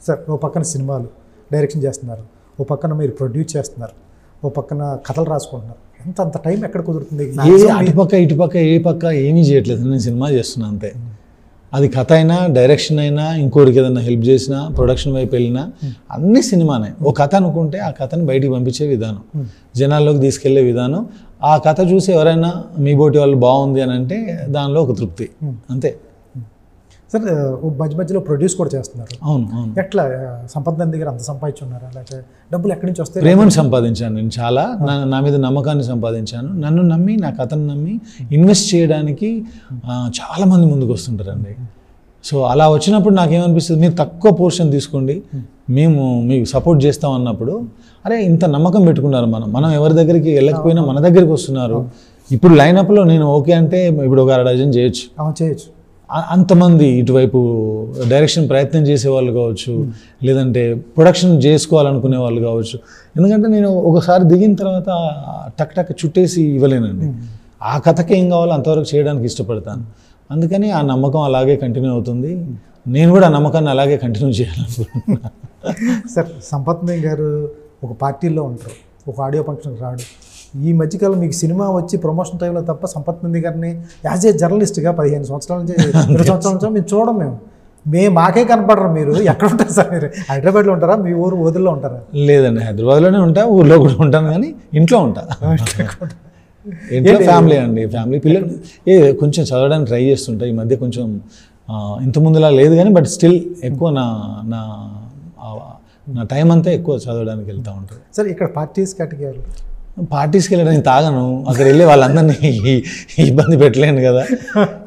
Sir ఓ పక్కన సినిమాలు direction చేస్తున్నారు, ఓ పక్కన మీరు ప్రొడ్యూస్ చేస్తున్నారు, ఓ పక్కన కథలు రాసుకుంటున్నారు. అంత టైం ఎక్కడ కుదురుతుంది? అటుపక్క ఇటుపక్క ఏ పక్క ఏమీ చేయట్లేదు. నేను సినిమా చేస్తున్నా అంతే. అది కథ అయినా, డైరెక్షన్ అయినా, ఇంకోరికి ఏదైనా హెల్ప్ చేసినా, ప్రొడక్షన్ వైపు వెళ్ళినా అన్ని సినిమానే. ఓ కథ అనుకుంటే ఆ కథను బయటికి పంపించే విధానం, జనాల్లోకి తీసుకెళ్లే విధానం. ఆ కథ చూసి ఎవరైనా మీ బోటి వాళ్ళు బాగుంది అని అంటే దానిలో ఒక తృప్తి, అంతే. సార్ మధ్య మధ్యలో ప్రొడ్యూస్ కూడా చేస్తున్నారు. అవును అవును. ఎట్లా సంపద దగ్గర అంత సంపాదించున్నారా, లేకపోతే డబ్బులు ఎక్కడి నుంచి వస్తాయి? ప్రేమను సంపాదించాను నేను చాలా. నా మీద నమ్మకాన్ని సంపాదించాను. నన్ను నమ్మి, నా కథను నమ్మి ఇన్వెస్ట్ చేయడానికి చాలామంది ముందుకు వస్తుంటారండి. సో అలా వచ్చినప్పుడు నాకేమనిపిస్తుంది, మీరు తక్కువ పోర్షన్ తీసుకోండి, మేము మీకు సపోర్ట్ చేస్తాం అన్నప్పుడు, అరే ఇంత నమ్మకం పెట్టుకున్నారు, మనం ఎవరి దగ్గరికి వెళ్ళకపోయినా మన దగ్గరికి వస్తున్నారు. ఇప్పుడు లైనప్లో నేను ఓకే అంటే ఇప్పుడు ఒక 1 డజన్ చేయొచ్చు. అంతమంది ఇటువైపు డైరెక్షన్ ప్రయత్నం చేసేవాళ్ళు కావచ్చు, లేదంటే ప్రొడక్షన్ చేసుకోవాలనుకునే వాళ్ళు కావచ్చు. ఎందుకంటే నేను ఒకసారి దిగిన తర్వాత టక్ టక్ చుట్టేసి ఇవ్వలేనండి. ఆ కథకి ఏం కావాలో అంతవరకు చేయడానికి ఇష్టపడతాను. అందుకని ఆ నమ్మకం అలాగే కంటిన్యూ అవుతుంది. నేను కూడా ఆ నమ్మకాన్ని అలాగే కంటిన్యూ చేయాలనుకుంటున్నాను. సార్ సంపత్ గారు ఒక పార్టీలో ఉంటారు, ఒక ఆడియో ఫంక్షన్కి రాడు. ఈ మధ్యకాలం మీకు సినిమా వచ్చి ప్రమోషన్ టైంలో తప్ప సంపత్ గారిని యాజ్ ఏ జర్నలిస్ట్గా 15 సంవత్సరాల నుంచి 20 సంవత్సరాల నుంచి మేము చూడం. మాకే కనపడరు. మీరు ఎక్కడ ఉంటారు సార్? మీరు హైదరాబాద్లో ఉంటారా, మీ ఊరు వదిలిలో ఉంటారా? లేదండి, హైదరాబాద్లోనే ఉంటా, ఊళ్ళో కూడా ఉంటాను, కానీ ఇంట్లో ఉంటా. ఇంట్లో ఫ్యామిలీ అండి, ఫ్యామిలీ పిల్లలు కొంచెం చదవడానికి ట్రై చేస్తుంటా. ఈ మధ్య కొంచెం ఇంత ముందులా లేదు కానీ, బట్ స్టిల్ ఎక్కువ నా టైం అంతా ఎక్కువ చదవడానికి వెళ్తూ ఉంటుంది. సార్ ఇక్కడ పార్టీస్ కేటగిరీ పార్టీస్కి వెళ్ళడానికి తాగను. అక్కడ వెళ్ళి వాళ్ళందరినీ ఇబ్బంది పెట్టలేను కదా,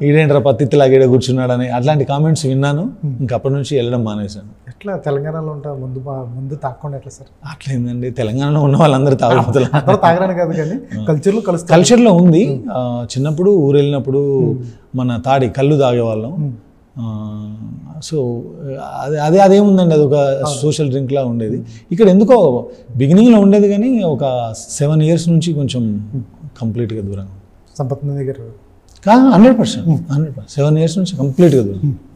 ఈడేంట్రా పత్తిలాగా ఈడ కూర్చున్నాడని అట్లాంటి కామెంట్స్ విన్నాను. ఇంకప్పటి నుంచి వెళ్ళడం మానేశాను. ఎట్లా తెలంగాణలో ఉంటా ముందు తాగకుండా ఎట్లా సార్? అట్లేందండి, తెలంగాణలో ఉన్న వాళ్ళందరూ తాగుతున్నారు. తాగడానికి కాదు కానీ కల్చర్లో ఉంది. చిన్నప్పుడు ఊరు వెళ్ళినప్పుడు మన కళ్ళు తాగేవాళ్ళం. సో అదేముందండి, అది ఒక సోషల్ డ్రింక్లా ఉండేది. ఇక్కడ ఎందుకో బిగినింగ్లో ఉండేది కానీ ఒక 7 years నుంచి కొంచెం కంప్లీట్గా దూరంగా. సంపత్ దగ్గర 100% 7 years నుంచి కంప్లీట్గా దూరం.